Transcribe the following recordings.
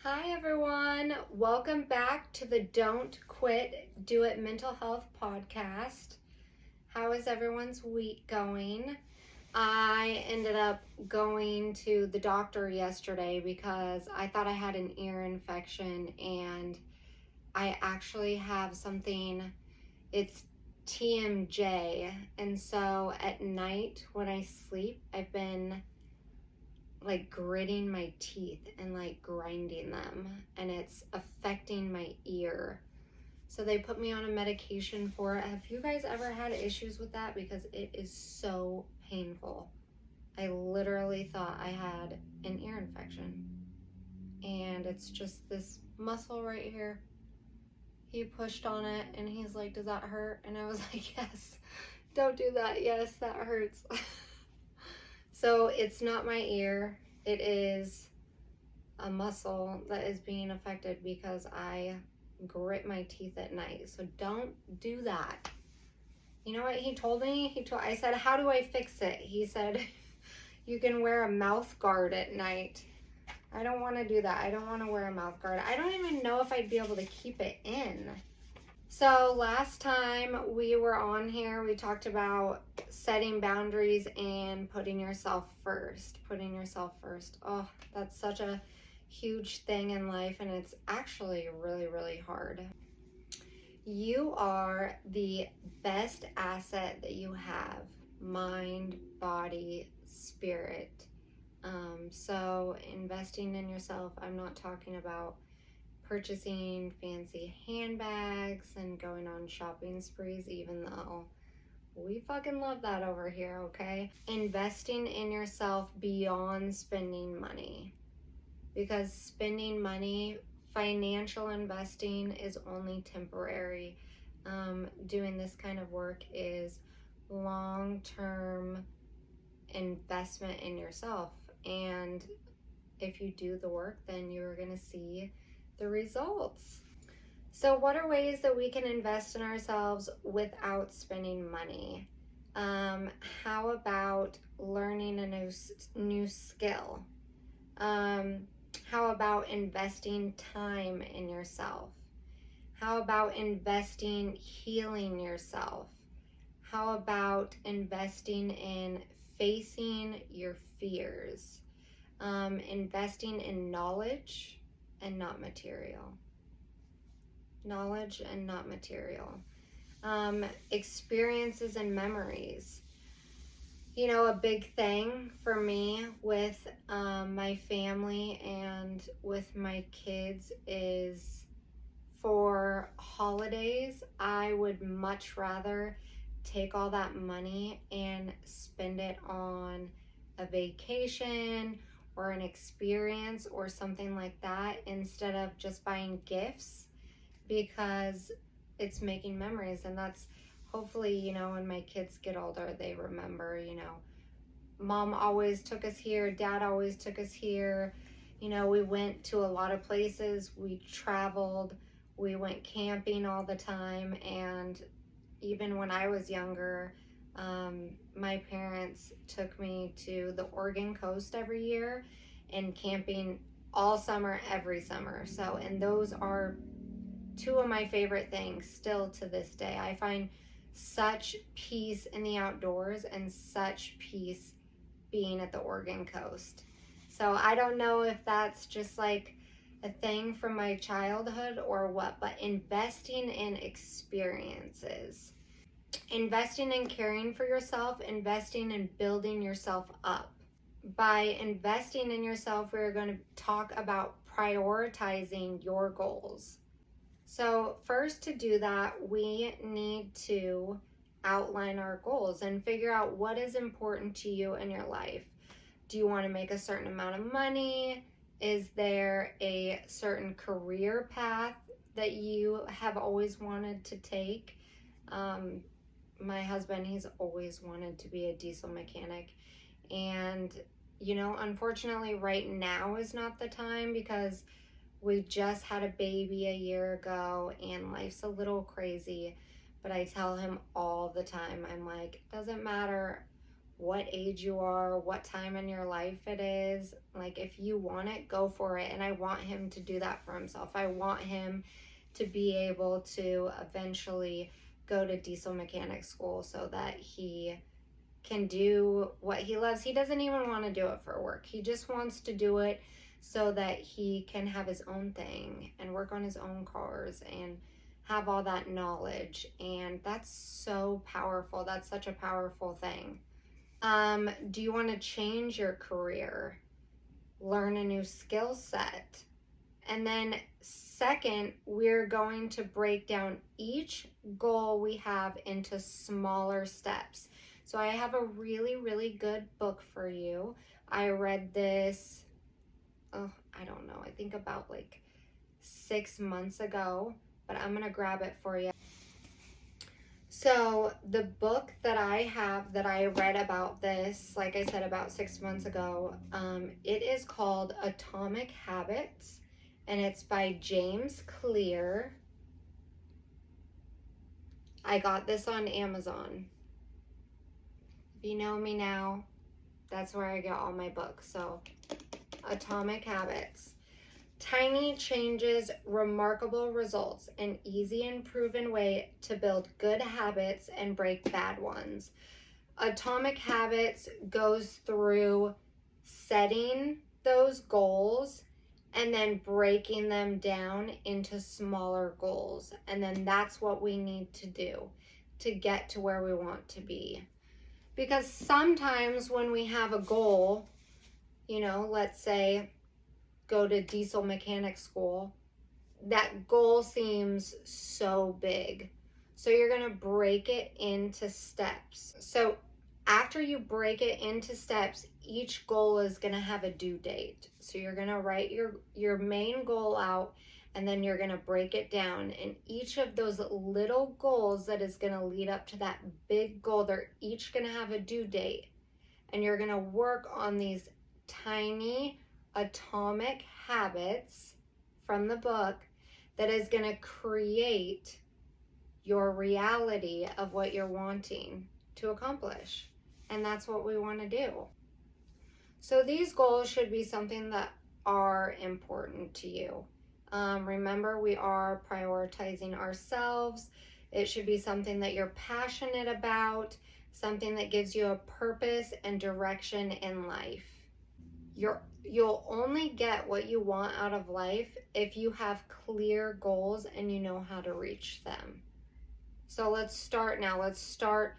Hi everyone, welcome back to the Don't Quit, Do It Mental Health podcast. How is everyone's week going? I ended up going to the doctor yesterday because I thought I had an ear infection and I actually have something, it's TMJ. And so at night when I sleep, I've been like gritting my teeth and like grinding them, and it's affecting my ear. So they put me on a medication for it. Have you guys ever had issues with that? Because it is so painful. I literally thought I had an ear infection, and it's just this muscle right here. He pushed on it and he's like, does that hurt? And I was like, yes. Don't do that. Yes, that hurts. So it's not my ear. It is a muscle that is being affected because I grit my teeth at night. So don't do that. You know what he told me? I said, how do I fix it? He said, you can wear a mouth guard at night. I don't want to do that. I don't want to wear a mouth guard. I don't even know if I'd be able to keep it in. So last time we were on here, we talked about setting boundaries and putting yourself first. Putting yourself first. Oh, that's such a huge thing in life, and it's actually really, really hard. You are the best asset that you have. Mind, body, spirit. So investing in yourself, I'm not talking about purchasing fancy handbags and going on shopping sprees, even though we fucking love that over here, okay? Investing in yourself beyond spending money. Because spending money, financial investing is only temporary. Doing this kind of work is long-term investment in yourself. And if you do the work, then you're going to see the results. So what are ways that we can invest in ourselves without spending money? How about learning a new skill? How about investing time in yourself? How about investing healing yourself? How about investing in facing your fears? Investing in knowledge and not material. Knowledge and not material. Experiences and memories. You know, a big thing for me with my family and with my kids is for holidays, I would much rather take all that money and spend it on a vacation or an experience or something like that instead of just buying gifts, because it's making memories. And that's hopefully, you know, when my kids get older, they remember, you know, mom always took us here, dad always took us here. You know, we went to a lot of places, we traveled, we went camping all the time. And even when I was younger, my parents took me to the Oregon coast every year and camping all summer, every summer. So, and those are two of my favorite things still to this day. I find such peace in the outdoors and such peace being at the Oregon coast. So I don't know if that's just like a thing from my childhood or what, but investing in experiences, investing in caring for yourself, investing in building yourself up. By investing in yourself, we're going to talk about prioritizing your goals. So first, to do that, we need to outline our goals and figure out what is important to you in your life. Do you want to make a certain amount of money? Is there a certain career path that you have always wanted to take? My husband, he's always wanted to be a diesel mechanic. And, you know, unfortunately right now is not the time because we just had a baby a year ago and life's a little crazy. But I tell him all the time, I'm like, it doesn't matter what age you are, what time in your life it is. Like, if you want it, go for it. And I want him to do that for himself. I want him to be able to eventually go to diesel mechanic school so that he can do what he loves. He doesn't even want to do it for work. He just wants to do it so that he can have his own thing and work on his own cars and have all that knowledge. And that's so powerful. That's such a powerful thing. Do you want to change your career? Learn a new skill set? And then second, we're going to break down each goal we have into smaller steps. So I have a really, really good book for you. I read this, I don't know, I think about like 6 months ago, but I'm going to grab it for you. So the book that I have that I read about this, like I said, about 6 months ago, it is called Atomic Habits, and it's by James Clear. I got this on Amazon. If you know me now, that's where I get all my books. So Atomic Habits. Tiny changes, remarkable results, an easy and proven way to build good habits and break bad ones. Atomic Habits goes through setting those goals and then breaking them down into smaller goals. And then that's what we need to do to get to where we want to be. Because sometimes when we have a goal, you know, let's say go to diesel mechanic school, that goal seems so big. So you're going to break it into steps. So after you break it into steps, each goal is going to have a due date. So you're going to write your main goal out, and then you're going to break it down. And each of those little goals that is going to lead up to that big goal, they're each going to have a due date. And you're going to work on these tiny atomic habits from the book that is going to create your reality of what you're wanting to accomplish. And that's what we want to do. So these goals should be something that are important to you. Remember, we are prioritizing ourselves. It should be something that you're passionate about, something that gives you a purpose and direction in life. You'll only get what you want out of life if you have clear goals and you know how to reach them. So let's start now. Let's start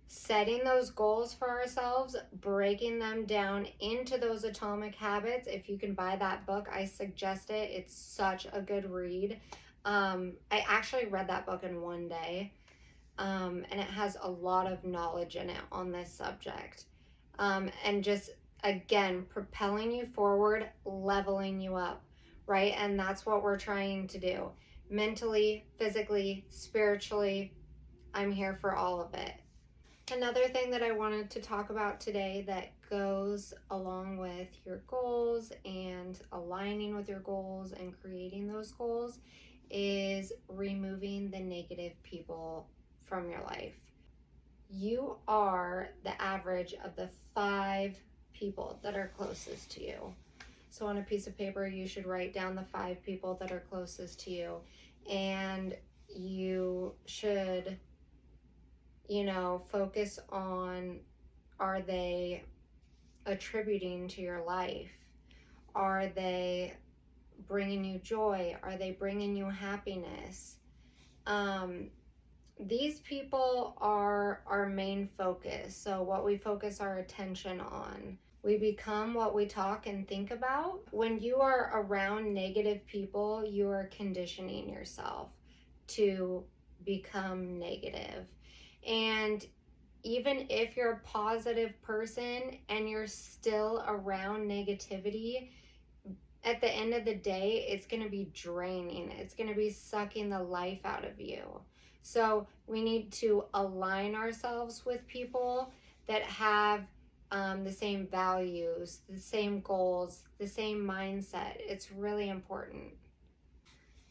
setting those goals for ourselves, breaking them down into those atomic habits. If you can buy that book, I suggest it. It's such a good read. I actually read that book in one day, and it has a lot of knowledge in it on this subject. And just, again, propelling you forward, leveling you up, right? And that's what we're trying to do. Mentally, physically, spiritually, I'm here for all of it. Another thing that I wanted to talk about today that goes along with your goals and aligning with your goals and creating those goals is removing the negative people from your life. You are the average of the 5 people that are closest to you. So on a piece of paper, you should write down the 5 people that are closest to you. And you should, focus on, are they attributing to your life? Are they bringing you joy? Are they bringing you happiness? These people are our main focus. So what we focus our attention on. We become what we talk and think about. When you are around negative people, you are conditioning yourself to become negative. And even if you're a positive person and you're still around negativity, at the end of the day, it's going to be draining. It's going to be sucking the life out of you. So we need to align ourselves with people that have the same values, the same goals, the same mindset. It's really important.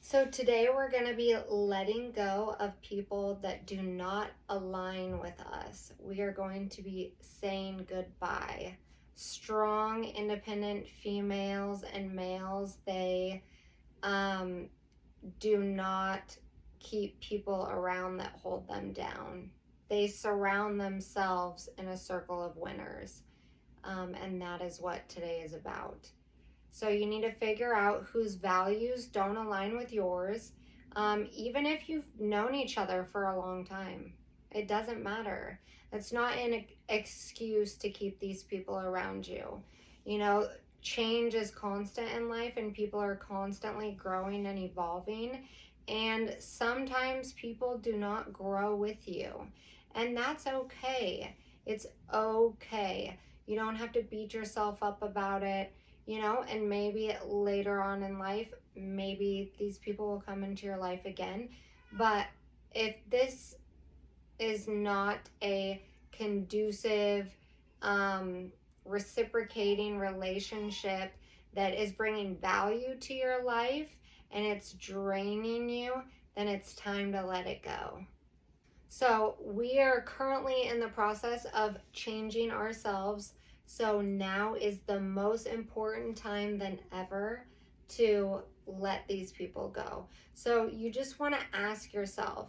So today we're going to be letting go of people that do not align with us. We are going to be saying goodbye. Strong, independent females and males, they do not keep people around that hold them down. They surround themselves in a circle of winners. And that is what today is about. So you need to figure out whose values don't align with yours, even if you've known each other for a long time. It doesn't matter. It's not an excuse to keep these people around you. You know, change is constant in life and people are constantly growing and evolving. And sometimes people do not grow with you. And that's okay. It's okay. You don't have to beat yourself up about it. You know, and maybe later on in life, maybe these people will come into your life again. But if this is not a conducive, reciprocating relationship that is bringing value to your life and it's draining you, then it's time to let it go. So we are currently in the process of changing ourselves. So now is the most important time than ever to let these people go. So you just want to ask yourself,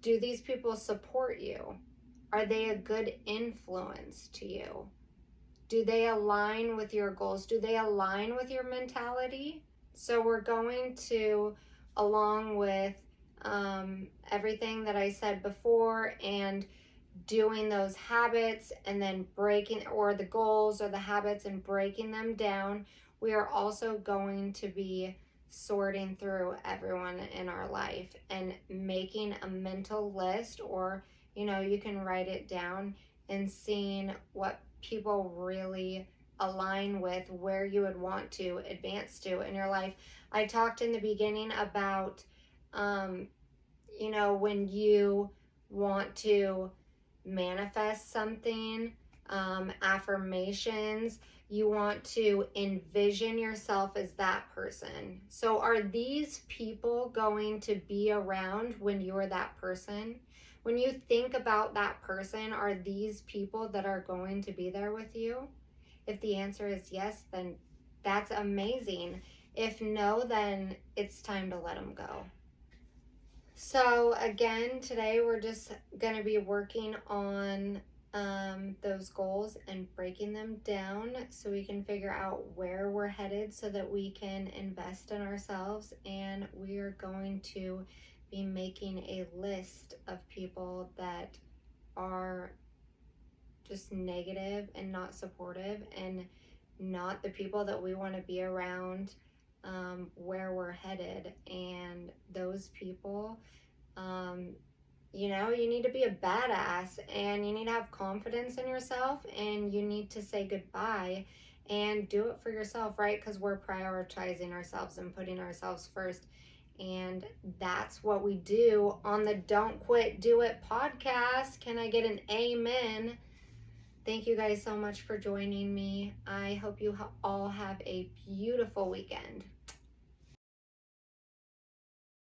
do these people support you? Are they a good influence to you? Do they align with your goals? Do they align with your mentality? So we're going to, along with everything that I said before and doing those habits and then breaking, or the goals or the habits and breaking them down, we are also going to be sorting through everyone in our life and making a mental list, or you can write it down and seeing what people really align with, where you would want to advance to in your life. I talked in the beginning about when you want to manifest something, affirmations, you want to envision yourself as that person. So are these people going to be around when you're that person? When you think about that person, are these people that are going to be there with you? If the answer is yes, then that's amazing. If no, then it's time to let them go. So again, today we're just going to be working on those goals and breaking them down so we can figure out where we're headed so that we can invest in ourselves. And we are going to be making a list of people that are just negative and not supportive and not the people that we want to be around, where we're headed. And those people, you need to be a badass and you need to have confidence in yourself and you need to say goodbye and do it for yourself, right? Because we're prioritizing ourselves and putting ourselves first. And that's what we do on the Don't Quit, Do It podcast. Can I get an amen? Thank you guys so much for joining me. I hope you all have a beautiful weekend.